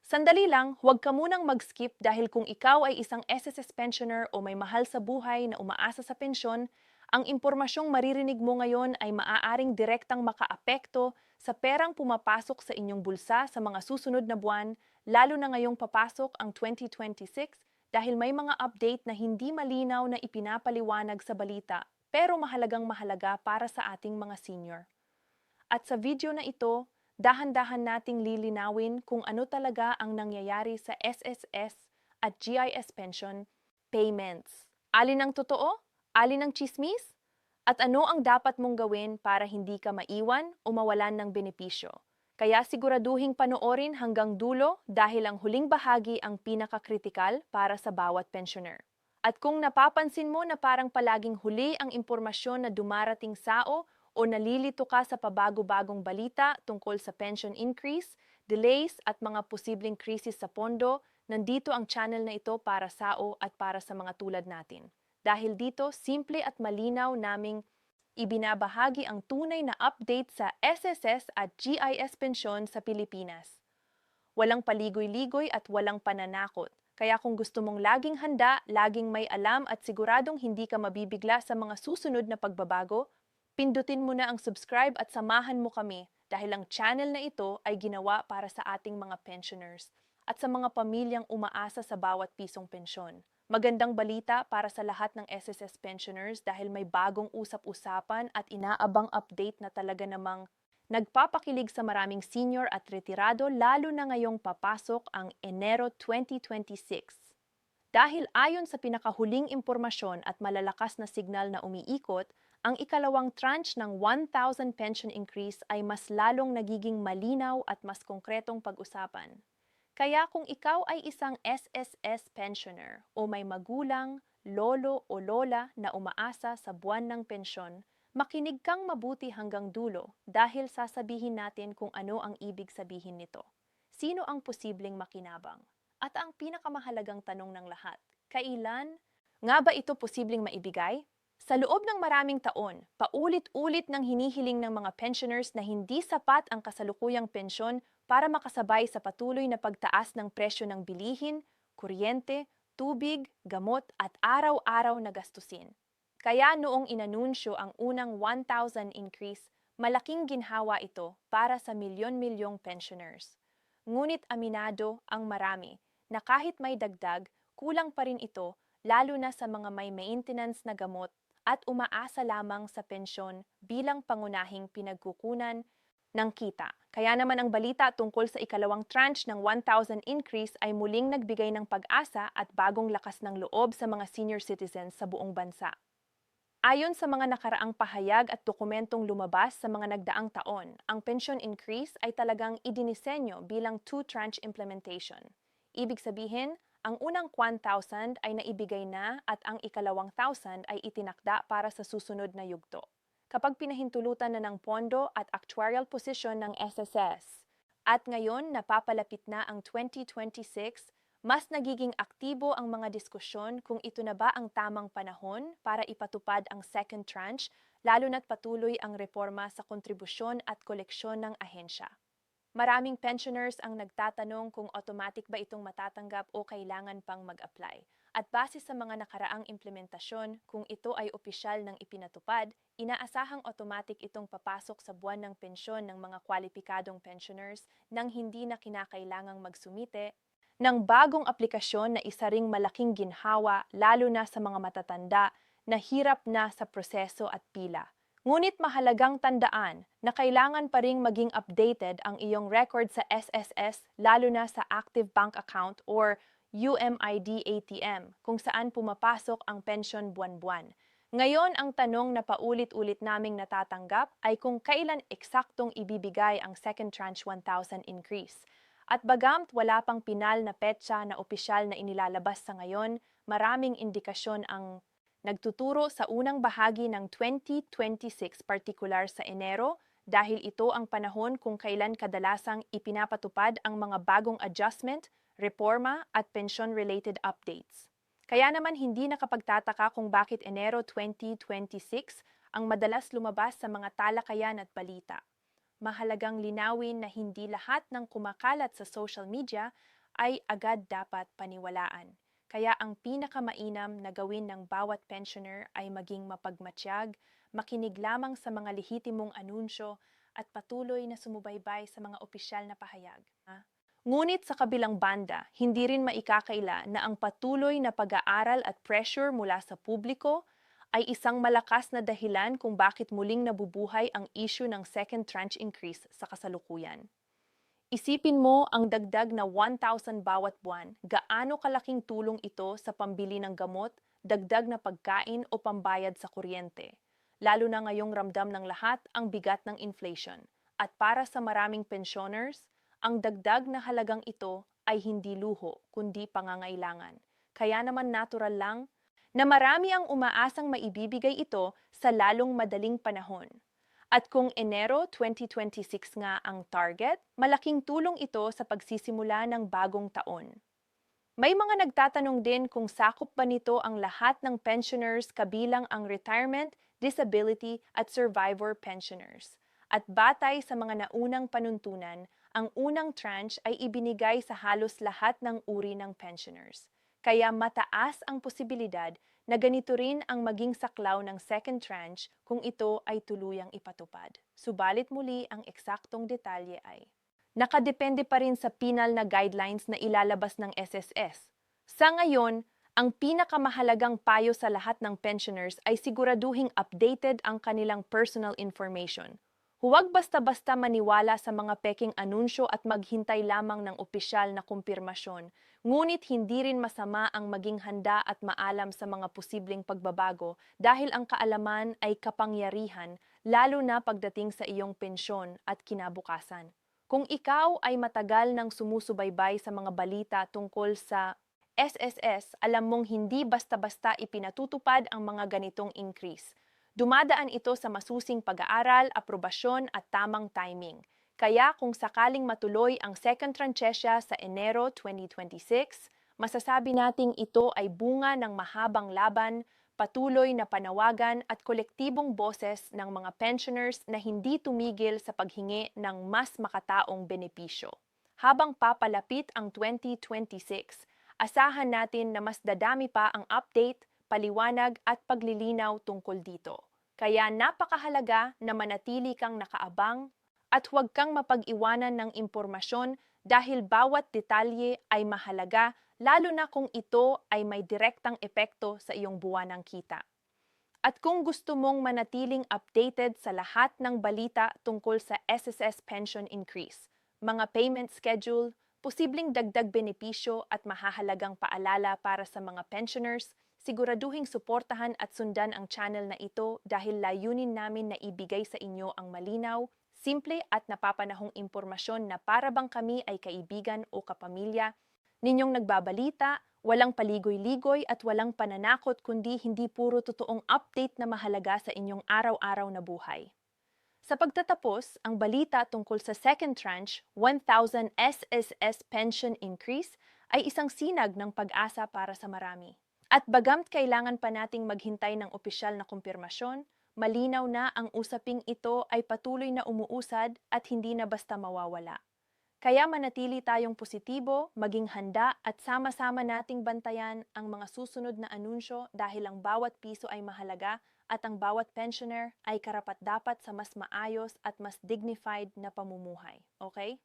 Sandali lang, huwag ka munang mag-skip dahil kung ikaw ay isang SSS pensioner o may mahal sa buhay na umaasa sa pensyon, ang impormasyong maririnig mo ngayon ay maaaring direktang makaapekto sa perang pumapasok sa inyong bulsa sa mga susunod na buwan, lalo na ngayong papasok ang 2026 dahil may mga update na hindi malinaw na ipinapaliwanag sa balita pero mahalagang mahalaga para sa ating mga senior. At sa video na ito, dahan-dahan nating lilinawin kung ano talaga ang nangyayari sa SSS at GIS pension payments. Alin ang totoo? Alin ang chismis? At ano ang dapat mong gawin para hindi ka maiwan o mawalan ng benepisyo? Kaya siguraduhing panoorin hanggang dulo dahil ang huling bahagi ang pinakakritikal para sa bawat pensioner. At kung napapansin mo na parang palaging huli ang impormasyon na dumarating o nalilito ka sa pabago-bagong balita tungkol sa pension increase, delays at mga posibleng krisis sa pondo, nandito ang channel na ito para at para sa mga tulad natin. Dahil dito, simple at malinaw naming ibinabahagi ang tunay na update sa SSS at GIS pensyon sa Pilipinas. Walang paligoy-ligoy at walang pananakot. Kaya kung gusto mong laging handa, laging may alam at siguradong hindi ka mabibigla sa mga susunod na pagbabago, pindutin mo na ang subscribe at samahan mo kami dahil ang channel na ito ay ginawa para sa ating mga pensioners at sa mga pamilyang umaasa sa bawat pisong pensyon. Magandang balita para sa lahat ng SSS pensioners dahil may bagong usap-usapan at inaabang update na talaga namang nagpapakilig sa maraming senior at retirado lalo na ngayong papasok ang Enero 2026. Dahil ayon sa pinakahuling impormasyon at malalakas na signal na umiikot, ang ikalawang tranche ng 1,000 pension increase ay mas lalong nagiging malinaw at mas konkretong pag-usapan. Kaya kung ikaw ay isang SSS pensioner o may magulang, lolo o lola na umaasa sa buwan ng pensyon, makinig kang mabuti hanggang dulo dahil sasabihin natin kung ano ang ibig sabihin nito. Sino ang posibleng makinabang? At ang pinakamahalagang tanong ng lahat, kailan nga ba ito posibleng maibigay? Sa loob ng maraming taon, paulit-ulit nang hinihiling ng mga pensioners na hindi sapat ang kasalukuyang pensyon para makasabay sa patuloy na pagtaas ng presyo ng bilihin, kuryente, tubig, gamot at araw-araw na gastusin. Kaya noong inanunsyo ang unang 1,000 increase, malaking ginhawa ito para sa milyon-milyong pensioners. Ngunit aminado ang marami na kahit may dagdag, kulang pa rin ito lalo na sa mga may maintenance na gamot at umaasa lamang sa pensyon bilang pangunahing pinagkukunan ng kita. Kaya naman ang balita tungkol sa ikalawang tranche ng 1,000 increase ay muling nagbigay ng pag-asa at bagong lakas ng loob sa mga senior citizens sa buong bansa. Ayon sa mga nakaraang pahayag at dokumentong lumabas sa mga nagdaang taon, ang pension increase ay talagang idinisenyo bilang two-tranche implementation. Ibig sabihin, ang unang 1,000 ay naibigay na at ang ikalawang 1,000 ay itinakda para sa susunod na yugto. Kapag pinahintulutan na ng pondo at actuarial position ng SSS, at ngayon napapalapit na ang 2026, mas nagiging aktibo ang mga diskusyon kung ito na ba ang tamang panahon para ipatupad ang second tranche, lalo na't patuloy ang reforma sa kontribusyon at koleksyon ng ahensya. Maraming pensioners ang nagtatanong kung automatic ba itong matatanggap o kailangan pang mag-apply. At base sa mga nakaraang implementasyon, kung ito ay opisyal ng ipinatupad, inaasahang automatic itong papasok sa buwan ng pensyon ng mga kwalipikadong pensioners nang hindi na kinakailangang magsumite ng bagong aplikasyon na isa ring malaking ginhawa lalo na sa mga matatanda na hirap na sa proseso at pila. Ngunit mahalagang tandaan na kailangan pa ring maging updated ang iyong record sa SSS lalo na sa active bank account or UMID ATM kung saan pumapasok ang pensyon buwan-buwan. Ngayon, ang tanong na paulit-ulit naming natatanggap ay kung kailan eksaktong ibibigay ang second tranche 1,000 increase. At bagamt wala pang pinal na petsa na opisyal na inilalabas sa ngayon, maraming indikasyon ang nagtuturo sa unang bahagi ng 2026 partikular sa Enero dahil ito ang panahon kung kailan kadalasang ipinapatupad ang mga bagong adjustment, reforma at pension-related updates. Kaya naman hindi nakapagtataka kung bakit Enero 2026 ang madalas lumabas sa mga talakayan at balita. mahalagang linawin na hindi lahat ng kumakalat sa social media ay agad dapat paniwalaan. Kaya ang pinakamainam na gawin ng bawat pensioner ay maging mapagmatsyag, makinig lamang sa mga lehitimong anunsyo at patuloy na sumubaybay sa mga opisyal na pahayag. Ngunit sa kabilang banda, hindi rin maikakaila na ang patuloy na pag-aaral at pressure mula sa publiko ay isang malakas na dahilan kung bakit muling nabubuhay ang issue ng second tranche increase sa kasalukuyan. Isipin mo ang dagdag na 1,000 bawat buwan, gaano kalaking tulong ito sa pambili ng gamot, dagdag na pagkain o pambayad sa kuryente. Lalo na ngayong ramdam ng lahat ang bigat ng inflation. At para sa maraming pensioners, ang dagdag na halagang ito ay hindi luho, kundi pangangailangan. Kaya naman natural lang na marami ang umaasang maibibigay ito sa lalong madaling panahon. At kung Enero 2026 nga ang target, malaking tulong ito sa pagsisimula ng bagong taon. May mga nagtatanong din kung sakop ba nito ang lahat ng pensioners kabilang ang retirement, disability at survivor pensioners. At batay sa mga naunang panuntunan, ang unang tranche ay ibinigay sa halos lahat ng uri ng pensioners. Kaya mataas ang posibilidad na ganito rin ang maging saklaw ng second tranche kung ito ay tuluyang ipatupad. Subalit muli ang eksaktong detalye ay nakadepende pa rin sa pinal na guidelines na ilalabas ng SSS. Sa ngayon, ang pinakamahalagang payo sa lahat ng pensioners ay siguraduhing updated ang kanilang personal information. Huwag basta-basta maniwala sa mga peking anunsyo at maghintay lamang ng opisyal na kumpirmasyon. Ngunit hindi rin masama ang maging handa at maalam sa mga posibleng pagbabago dahil ang kaalaman ay kapangyarihan, lalo na pagdating sa iyong pensyon at kinabukasan. Kung ikaw ay matagal nang sumusubaybay sa mga balita tungkol sa SSS, alam mong hindi basta-basta ipinatutupad ang mga ganitong increase. Dumadaan ito sa masusing pag-aaral, aprobasyon at tamang timing. Kaya kung sakaling matuloy ang second tranchesya sa Enero 2026, masasabi nating ito ay bunga ng mahabang laban, patuloy na panawagan at kolektibong boses ng mga pensioners na hindi tumigil sa paghingi ng mas makataong benepisyo. Habang papalapit ang 2026, asahan natin na mas dadami pa ang update, paliwanag at paglilinaw tungkol dito. Kaya napakahalaga na manatili kang nakaabang at huwag kang mapag-iwanan ng impormasyon dahil bawat detalye ay mahalaga lalo na kung ito ay may direktang epekto sa iyong buwanang kita. At kung gusto mong manatiling updated sa lahat ng balita tungkol sa SSS pension increase, mga payment schedule, posibleng dagdag benepisyo at mahahalagang paalala para sa mga pensioners, siguraduhing suportahan at sundan ang channel na ito dahil layunin namin na ibigay sa inyo ang malinaw, simple at napapanahong impormasyon na para bang kami ay kaibigan o kapamilya, ninyong nagbabalita, walang paligoy-ligoy at walang pananakot kundi hindi puro totoong update na mahalaga sa inyong araw-araw na buhay. Sa pagtatapos, ang balita tungkol sa second tranche, 1,000 SSS pension increase ay isang sinag ng pag-asa para sa marami. At bagamt kailangan pa nating maghintay ng opisyal na kumpirmasyon, malinaw na ang usaping ito ay patuloy na umuusad at hindi na basta mawawala. Kaya manatili tayong positibo, maging handa at sama-sama nating bantayan ang mga susunod na anunsyo dahil ang bawat piso ay mahalaga at ang bawat pensioner ay karapat-dapat sa mas maayos at mas dignified na pamumuhay. Okay?